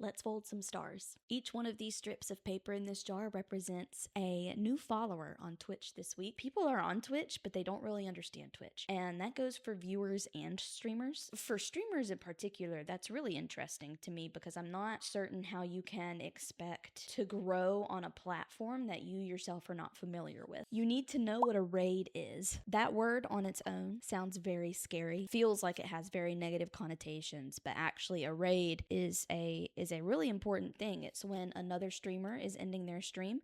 Let's fold some stars. Each one of these strips of paper in this jar represents a new follower on Twitch this week. People are on Twitch, but they don't really understand Twitch. And that goes for viewers and streamers. For streamers in particular, that's really interesting to me because I'm not certain how you can expect to grow on a platform that you yourself are not familiar with. You need to know what a raid is. That word on its own sounds very scary, feels like it has very negative connotations, but actually a raid is a really important thing. It's when another streamer is ending their stream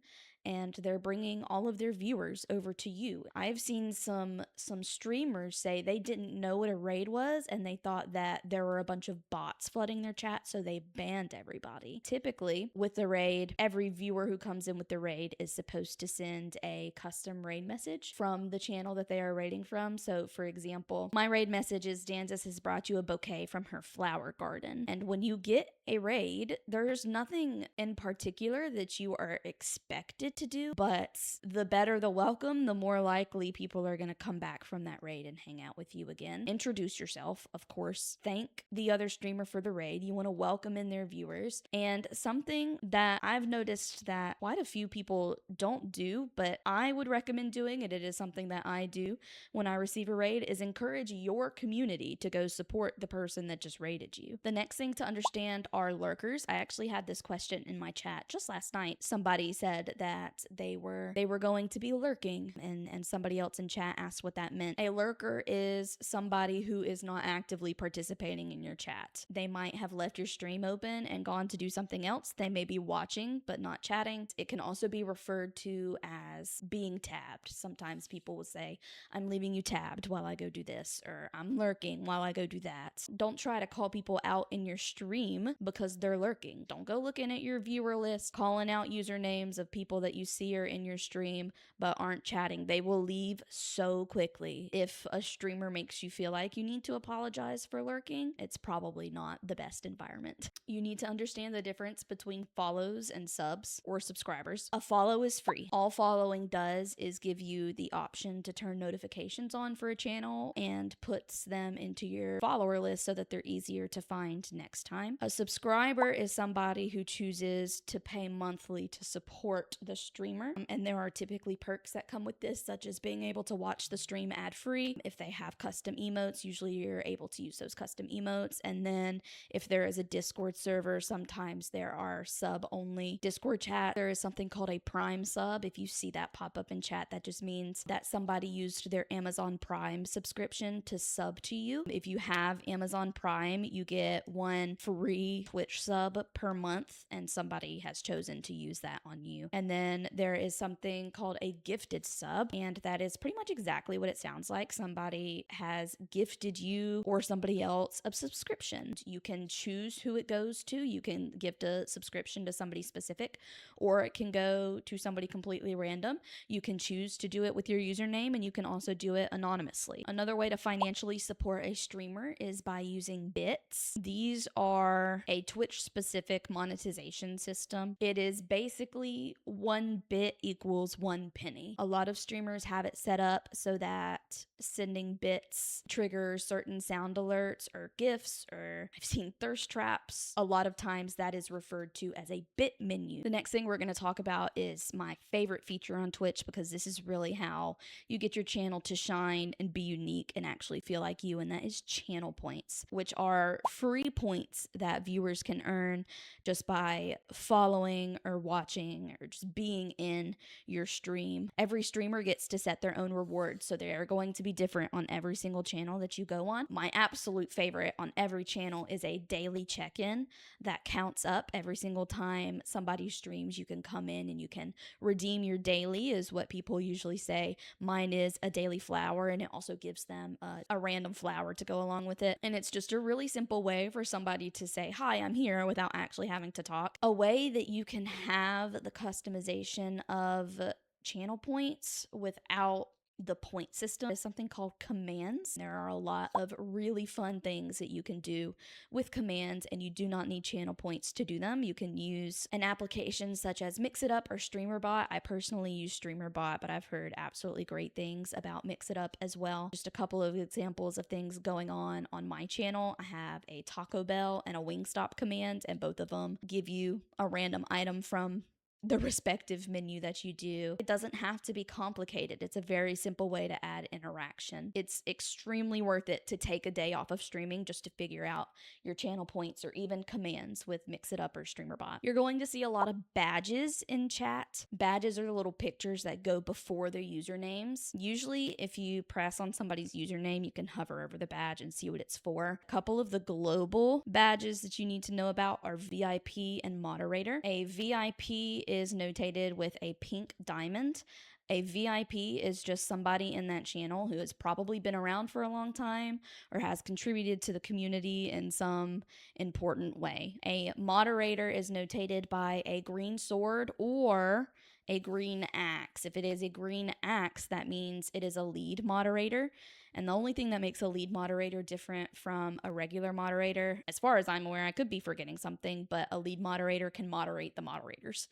and they're bringing all of their viewers over to you. I've seen some streamers say they didn't know what a raid was and they thought that there were a bunch of bots flooding their chat, so they banned everybody. Typically, with the raid, every viewer who comes in with the raid is supposed to send a custom raid message from the channel that they are raiding from. So, for example, my raid message is Danzas has brought you a bouquet from her flower garden. And when you get a raid, there's nothing in particular that you are expected to do, but the better the welcome, the more likely people are going to come back from that raid and hang out with you again. Introduce yourself, of course. Thank the other streamer for the raid. You want to welcome in their viewers. And something that I've noticed that quite a few people don't do, but I would recommend doing, and it is something that I do when I receive a raid, is encourage your community to go support the person that just raided you. The next thing to understand are lurkers. I actually had this question in my chat just last night. Somebody said that they were going to be lurking, and somebody else in chat asked what that meant. A lurker is somebody who is not actively participating in your chat. They might have left your stream open and gone to do something else. They may be watching but not chatting. It can also be referred to as being tabbed. Sometimes people will say, I'm leaving you tabbed while I go do this, or I'm lurking while I go do that. Don't try to call people out in your stream because they're lurking. Don't go looking at your viewer list, calling out usernames of people that you see are in your stream but aren't chatting. They will leave so quickly. If a streamer makes you feel like you need to apologize for lurking, it's probably not the best environment. You need to understand the difference between follows and subs or subscribers. A follow is free. All following does is give you the option to turn notifications on for a channel and puts them into your follower list so that they're easier to find next time. A subscriber is somebody who chooses to pay monthly to support the streamer, and there are typically perks that come with this, such as being able to watch the stream ad-free. If they have custom emotes, usually you're able to use those custom emotes. And then if there is a Discord server, sometimes there are sub-only Discord chat. There is something called a Prime sub. If you see that pop up in chat, that just means that somebody used their Amazon Prime subscription to sub to you. If you have Amazon Prime, you get one free Twitch sub per month, and somebody has chosen to use that on you. And then there is something called a gifted sub, and that is pretty much exactly what it sounds like. Somebody has gifted you or somebody else a subscription. You can choose who it goes to. You can gift a subscription to somebody specific, or it can go to somebody completely random. You can choose to do it with your username, and you can also do it anonymously. Another way to financially support a streamer is by using bits. These are a Twitch specific monetization system. It is basically 1 bit equals 1 penny. A lot of streamers have it set up so that sending bits triggers certain sound alerts or gifts, or I've seen thirst traps. A lot of times that is referred to as a bit menu. The next thing we're going to talk about is my favorite feature on Twitch, because this is really how you get your channel to shine and be unique and actually feel like you, and that is channel points, which are free points that viewers can earn just by following or watching or just being in your stream. Every streamer gets to set their own rewards, so they are going to be different on every single channel that you go on. My absolute favorite on every channel is a daily check-in that counts up every single time somebody streams. You can come in and you can redeem your daily, is what people usually say. Mine is a daily flower, and it also gives them a random flower to go along with it. And it's just a really simple way for somebody to say, hi, I'm here, without actually having to talk. A way that you can have the customization of channel points without the point system is something called commands. There are a lot of really fun things that you can do with commands, and you do not need channel points to do them. You can use an application such as Mix It Up or StreamerBot. I personally use StreamerBot, but I've heard absolutely great things about Mix It Up as well. Just a couple of examples of things going on my channel. I have a Taco Bell and a Wingstop command, and both of them give you a random item from the respective menu that you do. It doesn't have to be complicated. It's a very simple way to add interaction. It's extremely worth it to take a day off of streaming just to figure out your channel points or even commands with Mix It Up or StreamerBot. You're going to see a lot of badges in chat. Badges are the little pictures that go before their usernames. Usually, if you press on somebody's username, you can hover over the badge and see what it's for. A couple of the global badges that you need to know about are VIP and moderator. A VIP is notated with a pink diamond. A VIP is just somebody in that channel who has probably been around for a long time or has contributed to the community in some important way. A moderator is notated by a green sword or a green axe. If it is a green axe, that means it is a lead moderator. And the only thing that makes a lead moderator different from a regular moderator, as far as I'm aware, I could be forgetting something, but a lead moderator can moderate the moderators.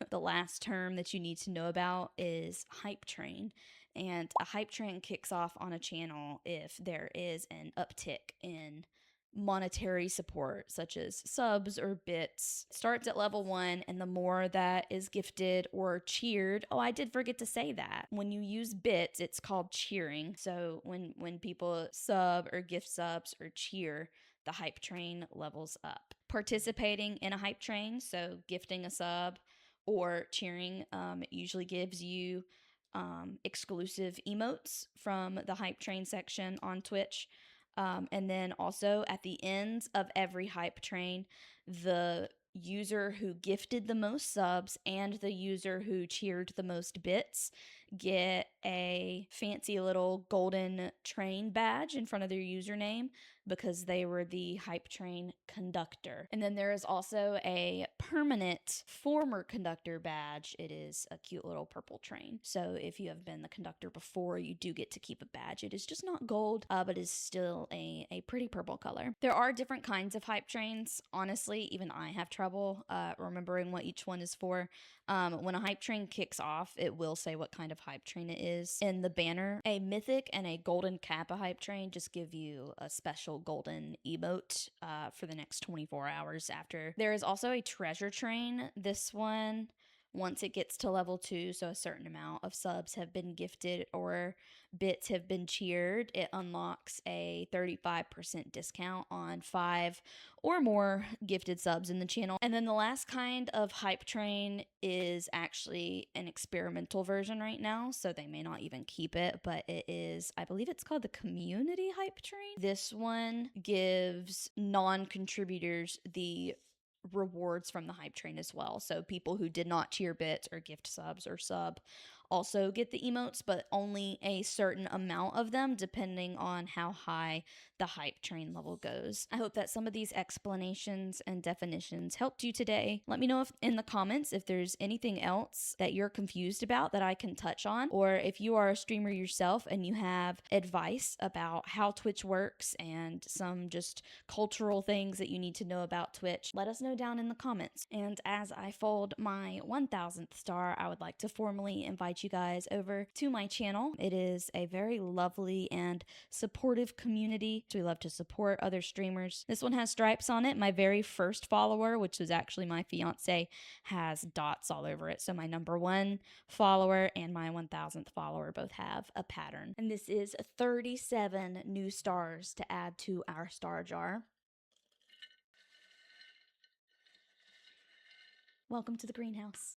The last term that you need to know about is hype train. And a hype train kicks off on a channel if there is an uptick in monetary support, such as subs or bits. It starts at level 1, and the more that is gifted or cheered. Oh, I did forget to say that. When you use bits, it's called cheering. So when people sub or gift subs or cheer, the hype train levels up. Participating in a hype train, so gifting a sub or cheering, it usually gives you exclusive emotes from the hype train section on Twitch. And then also at the ends of every hype train, the user who gifted the most subs and the user who cheered the most bits get a fancy little golden train badge in front of their username because they were the hype train conductor. And then there is also a permanent former conductor badge. It is a cute little purple train. So if you have been the conductor before, you do get to keep a badge. It is just not gold, but is still a pretty purple color. There are different kinds of hype trains. Honestly, even I have trouble remembering what each one is for. When a hype train kicks off, it will say what kind of hype train it is in the banner. A mythic and a golden kappa hype train just give you a special golden emote for the next 24 hours after. There is also a treasure train. This one, once it gets to level 2, so a certain amount of subs have been gifted or bits have been cheered, it unlocks a 35% discount on 5 or more gifted subs in the channel. And then the last kind of hype train is actually an experimental version right now, so they may not even keep it, but it is, I believe it's called the community hype train. This one gives non-contributors the rewards from the hype train as well. So people who did not cheer bits or gift subs or sub also get the emotes, but only a certain amount of them depending on how high the hype train level goes. I hope that some of these explanations and definitions helped you today. Let me know in the comments if there's anything else that you're confused about that I can touch on, or if you are a streamer yourself and you have advice about how Twitch works and some just cultural things that you need to know about Twitch, let us know down in the comments. And as I fold my 1000th star, I would like to formally invite you guys over to my channel. It is a very lovely and supportive community. We love to support other streamers. This one has stripes on it. My very first follower, which was actually my fiance, has dots all over it. So my number 1 follower and my 1000th follower both have a pattern. And this is 37 new stars to add to our star jar. Welcome to the greenhouse.